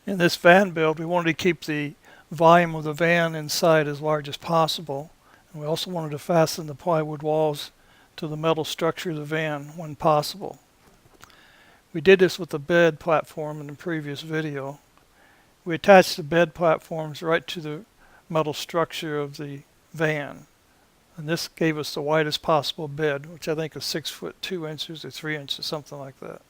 In this van build, we wanted to keep the volume of the van inside as large as possible. And we also wanted to fasten the plywood walls to the metal structure of the van when possible. We did this with the bed platform in the previous video. We attached the bed platforms right to the metal structure of the van. And this gave us the widest possible bed, which I think is 6 foot 2 inches or 3 inches, something like that.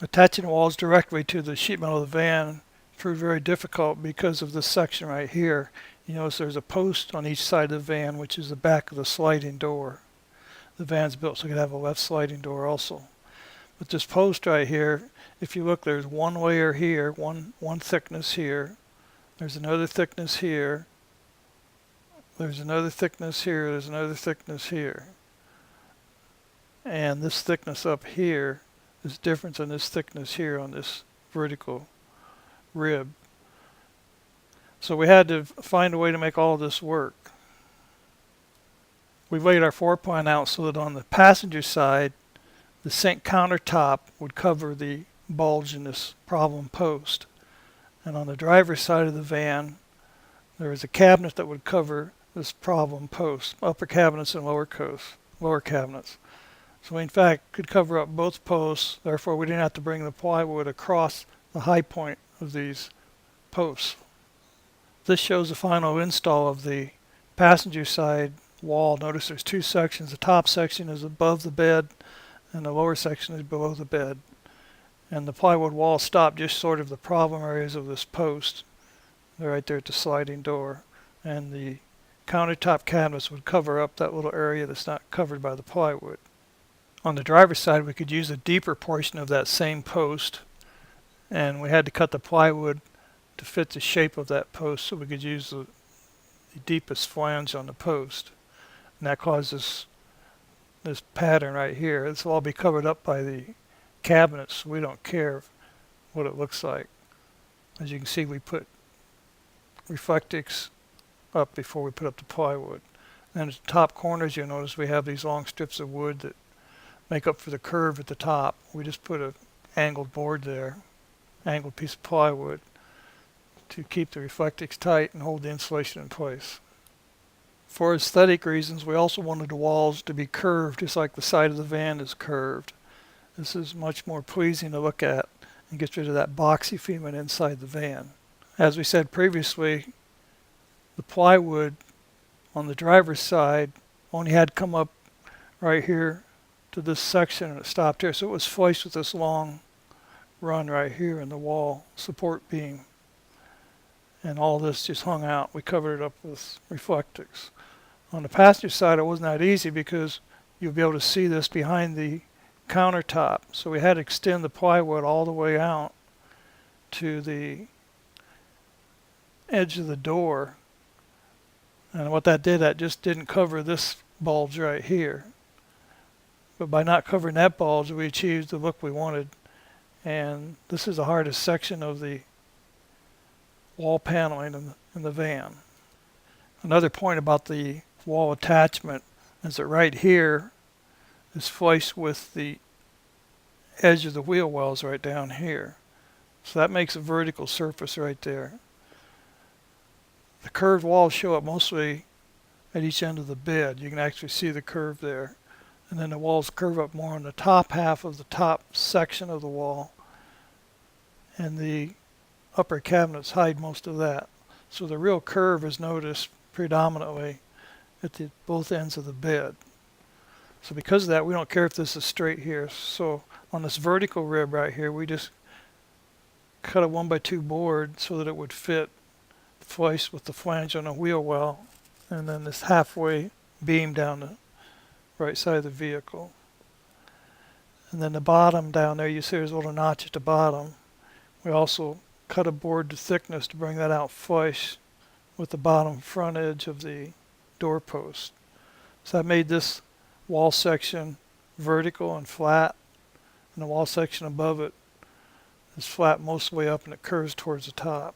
Attaching the walls directly to the sheet metal of the van proved very difficult because of this section right here. You notice there's a post on each side of the van, which is the back of the sliding door. The van's built so it could have a left sliding door also. But this post right here, if you look, there's one layer here, one thickness here. There's another thickness here. There's another thickness here. There's another thickness here. And this thickness up here is different than this thickness here on this vertical rib. So we had to find a way to make all of this work. We laid our floor plan out so that on the passenger side, the sink countertop would cover the bulge in this problem post. And on the driver's side of the van, there was a cabinet that would cover this problem post, upper cabinets and lower cabinets. So we in fact could cover up both posts, therefore we didn't have to bring the plywood across the high point of these posts. This shows the final install of the passenger side wall. Notice there's two sections. The top section is above the bed and the lower section is below the bed. And the plywood wall stopped just sort of the problem areas of this post. They're right there at the sliding door. And the countertop cabinets would cover up that little area that's not covered by the plywood. On the driver's side, we could use a deeper portion of that same post, and we had to cut the plywood to fit the shape of that post so we could use the deepest flange on the post. And that causes this pattern right here. This will all be covered up by the cabinets, so we don't care what it looks like. As you can see, we put reflectix up before we put up the plywood. And at the top corners, you'll notice we have these long strips of wood that make up for the curve at the top. We just put an angled board there, angled piece of plywood, to keep the reflectix tight and hold the insulation in place. For aesthetic reasons, we also wanted the walls to be curved, just like the side of the van is curved. This is much more pleasing to look at and gets rid of that boxy feeling inside the van. As we said previously, the plywood on the driver's side only had come up right here to this section and it stopped here, so it was flush with this long run right here in the wall support beam, and all this just hung out. We covered it up with reflectix. On the passenger side, it wasn't that easy because you'll be able to see this behind the countertop, so we had to extend the plywood all the way out to the edge of the door. And what that did, that just didn't cover this bulge right here. But by not covering that bulge, we achieved the look we wanted. And this is the hardest section of the wall paneling in the van. Another point about the wall attachment is that right here is flush with the edge of the wheel wells right down here. So that makes a vertical surface right there. The curved walls show up mostly at each end of the bed. You can actually see the curve there. And then the walls curve up more on the top half of the top section of the wall. And the upper cabinets hide most of that. So the real curve is noticed predominantly at both ends of the bed. So because of that, we don't care if this is straight here. So on this vertical rib right here, we just cut a 1x2 board so that it would fit flush with the flange on a wheel well, and then this halfway beam down the right side of the vehicle. And then the bottom down there, you see there's a little notch at the bottom. We also cut a board to thickness to bring that out flush with the bottom front edge of the doorpost. So that made this wall section vertical and flat, and the wall section above it is flat most of the way up and it curves towards the top.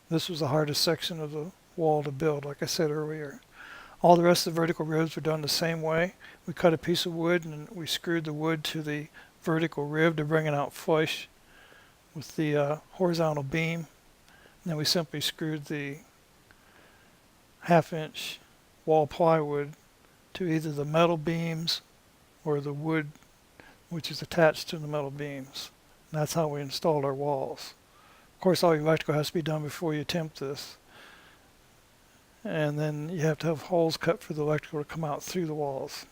This was the hardest section of the wall to build, like I said earlier. All the rest of the vertical ribs were done the same way. We cut a piece of wood and we screwed the wood to the vertical rib to bring it out flush with the horizontal beam. And then we simply screwed the 1/2-inch wall plywood to either the metal beams or the wood which is attached to the metal beams. And that's how we installed our walls. Of course, all your electrical has to be done before you attempt this. And then you have to have holes cut for the electrical to come out through the walls.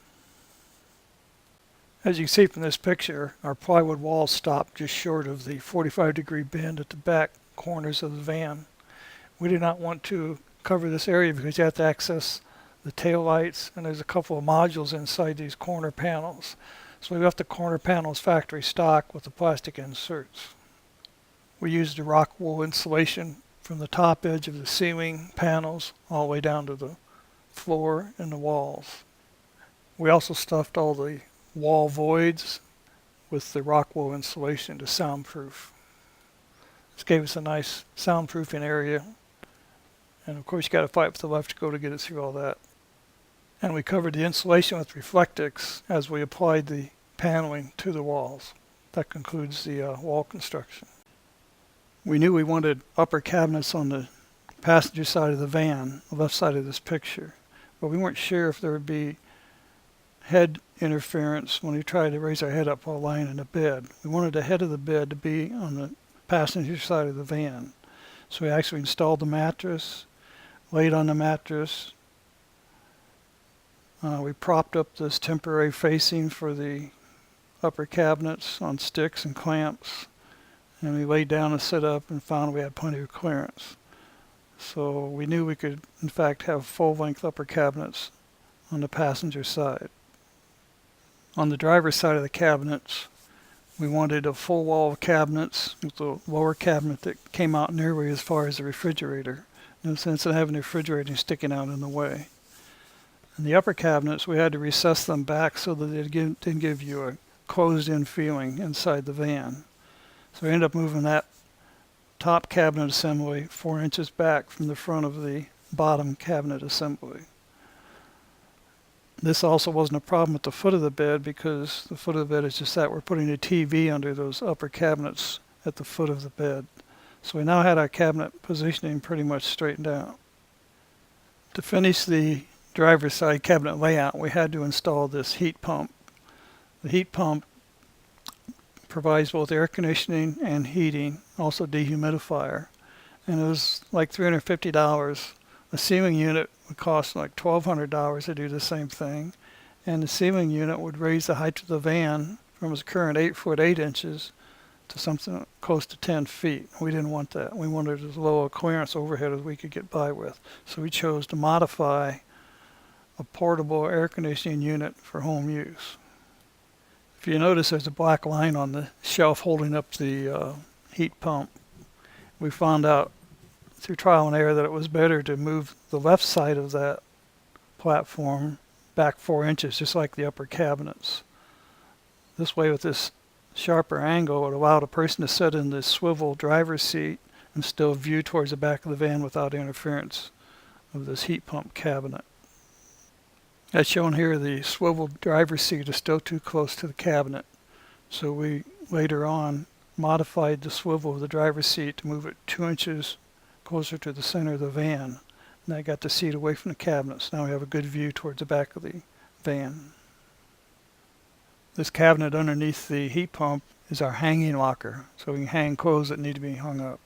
As you can see from this picture, our plywood walls stop just short of the 45-degree bend at the back corners of the van. We did not want to cover this area because you have to access the tail lights, and there's a couple of modules inside these corner panels. So we left the corner panels factory stock with the plastic inserts. We used the rock wool insulation from the top edge of the ceiling panels all the way down to the floor and the walls. We also stuffed all the wall voids with the rock wool insulation to soundproof. This gave us a nice soundproofing area, and of course you got to fight with the electrical to get it through all that. And we covered the insulation with Reflectix as we applied the paneling to the walls. That concludes the wall construction. We knew we wanted upper cabinets on the passenger side of the van, the left side of this picture, but we weren't sure if there would be head interference when we tried to raise our head up while lying in a bed. We wanted the head of the bed to be on the passenger side of the van. So we actually installed the mattress, laid on the mattress. We propped up this temporary facing for the upper cabinets on sticks and clamps. And we laid down and set up and found we had plenty of clearance. So we knew we could, in fact, have full-length upper cabinets on the passenger side. On the driver's side of the cabinets, we wanted a full wall of cabinets with the lower cabinet that came out nearly as far as the refrigerator, in the sense of having the refrigerator sticking out in the way. And the upper cabinets, we had to recess them back so that they didn't give you a closed-in feeling inside the van. So we ended up moving that top cabinet assembly 4 inches back from the front of the bottom cabinet assembly. This also wasn't a problem at the foot of the bed because the foot of the bed is just that we're putting a TV under those upper cabinets at the foot of the bed. So we now had our cabinet positioning pretty much straightened out. To finish the driver's side cabinet layout, we had to install this heat pump. The heat pump provides both air conditioning and heating, also dehumidifier. And it was like $350. A ceiling unit would cost like $1,200 to do the same thing. And the ceiling unit would raise the height of the van from its current 8 foot 8 inches to something close to 10 feet. We didn't want that. We wanted as low a clearance overhead as we could get by with. So we chose to modify a portable air conditioning unit for home use. If you notice, there's a black line on the shelf holding up the heat pump. We found out through trial and error that it was better to move the left side of that platform back 4 inches, just like the upper cabinets. This way, with this sharper angle, it allowed a person to sit in the swivel driver's seat and still view towards the back of the van without interference of this heat pump cabinet. As shown here, the swivel driver's seat is still too close to the cabinet. So we later on modified the swivel of the driver's seat to move it 2 inches closer to the center of the van. And that got the seat away from the cabinet. So now we have a good view towards the back of the van. This cabinet underneath the heat pump is our hanging locker, so we can hang clothes that need to be hung up.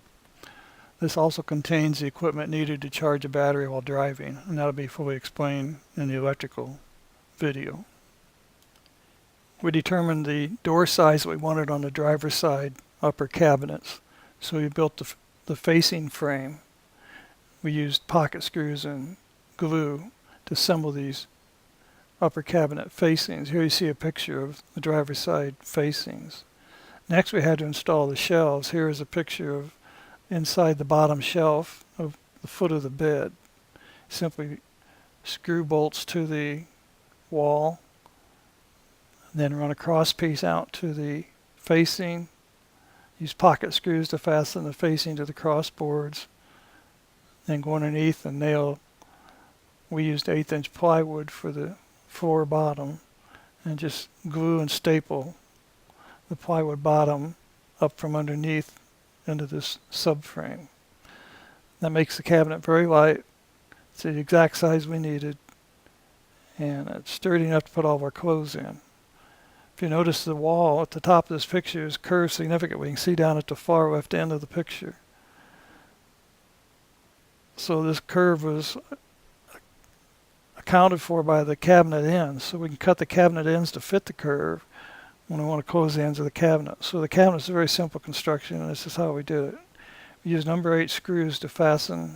This also contains the equipment needed to charge a battery while driving, and that'll be fully explained in the electrical video. We determined the door size that we wanted on the driver's side upper cabinets, so we built the facing frame. We used pocket screws and glue to assemble these upper cabinet facings. Here you see a picture of the driver's side facings. Next we had to install the shelves. Here is a picture of inside the bottom shelf of the foot of the bed. Simply screw bolts to the wall, then run a cross piece out to the facing. Use pocket screws to fasten the facing to the cross boards. Then go underneath and nail. We used 1/8 inch plywood for the floor bottom and just glue and staple the plywood bottom up from underneath into this subframe. That makes the cabinet very light. It's the exact size we needed, and it's sturdy enough to put all of our clothes in. If you notice, the wall at the top of this picture is curved significantly. You can see down at the far left end of the picture. So this curve was accounted for by the cabinet ends. So we can cut the cabinet ends to fit the curve when we want to close the ends of the cabinet. So the cabinet is a very simple construction, and this is how we did it. We used number 8 screws to fasten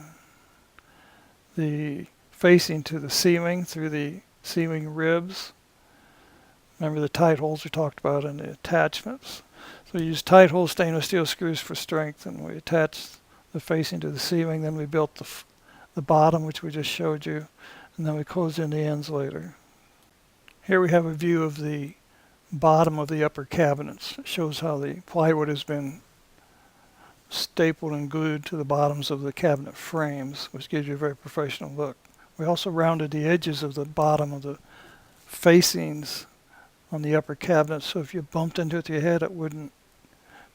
the facing to the ceiling through the ceiling ribs. Remember the tight holes we talked about in the attachments. So we used tight hole stainless steel screws for strength, and we attached the facing to the ceiling. Then we built the bottom, which we just showed you, and then we closed in the ends later. Here we have a view of the bottom of the upper cabinets. It shows how the plywood has been stapled and glued to the bottoms of the cabinet frames, which gives you a very professional look. We also rounded the edges of the bottom of the facings on the upper cabinet, so if you bumped into it with your head, it wouldn't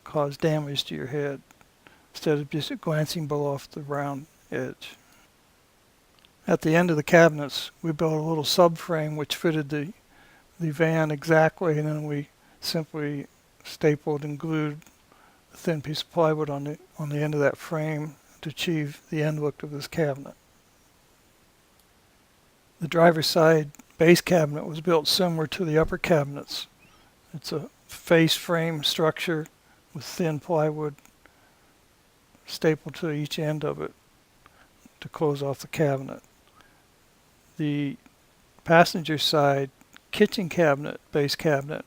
cause damage to your head, instead of just glancing below off the round edge. At the end of the cabinets, we built a little subframe which fitted the van exactly, and then we simply stapled and glued a thin piece of plywood on the end of that frame to achieve the end look of this cabinet. The driver's side base cabinet was built similar to the upper cabinets. It's a face frame structure with thin plywood stapled to each end of it to close off the cabinet. The passenger side kitchen cabinet, base cabinet,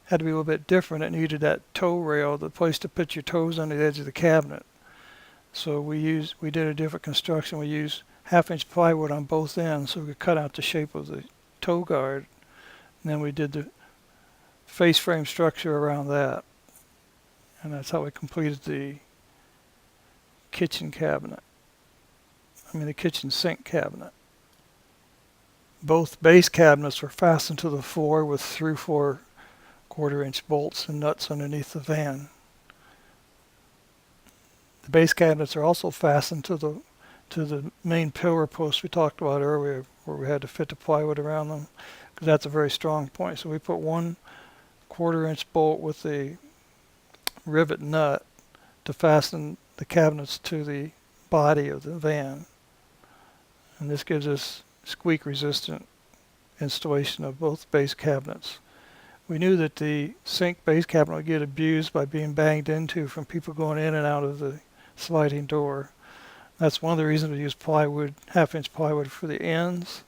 had to be a little bit different. It needed that toe rail, the place to put your toes on the edge of the cabinet. So we did a different construction. We used 1/2-inch plywood on both ends so we could cut out the shape of the toe guard. And then we did the face frame structure around that. And that's how we completed the kitchen cabinet. The kitchen sink cabinet. Both base cabinets were fastened to the floor with 3/4 1/4-inch bolts and nuts underneath the van. The base cabinets are also fastened to the main pillar post we talked about earlier, where we had to fit the plywood around them, because that's a very strong point. So we put 1 1/4-inch bolt with a rivet nut to fasten the cabinets to the body of the van. And this gives us squeak resistant installation of both base cabinets. We knew that the sink base cabinet would get abused by being banged into from people going in and out of the sliding door. That's one of the reasons we use plywood, 1/2-inch plywood for the ends.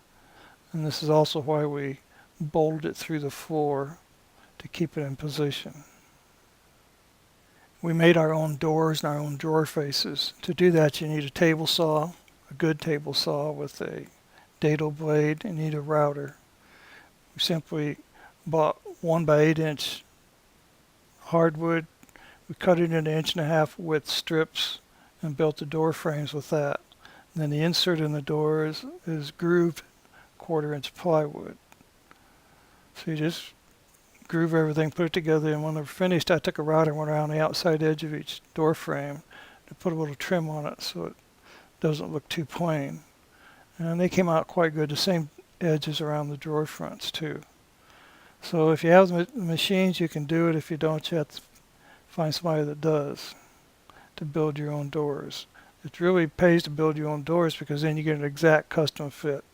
And this is also why we bolted it through the floor to keep it in position. We made our own doors and our own drawer faces. To do that, you need a table saw, a good table saw with a dado blade, and you need a router. We simply bought 1 by 8-inch hardwood. We cut it into 1.5-inch width strips and built the door frames with that. And then the insert in the door is grooved 1/4-inch plywood. So you just groove everything, put it together, and when they're finished, I took a router and went around the outside edge of each door frame to put a little trim on it so it doesn't look too plain. And they came out quite good. The same edges around the drawer fronts too. So if you have the machines, you can do it. If you don't, you have to find somebody that does, to build your own doors. It really pays to build your own doors, because then you get an exact custom fit.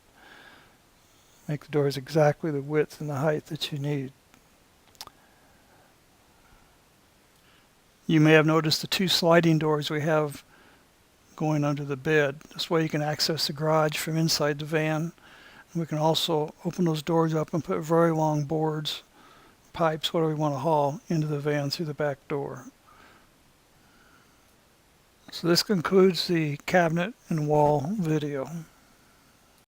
Make the doors exactly the width and the height that you need. You may have noticed the 2 sliding doors we have going under the bed. This way you can access the garage from inside the van. And we can also open those doors up and put very long boards, pipes, whatever we want to haul into the van through the back door. So this concludes the cabinet and wall video.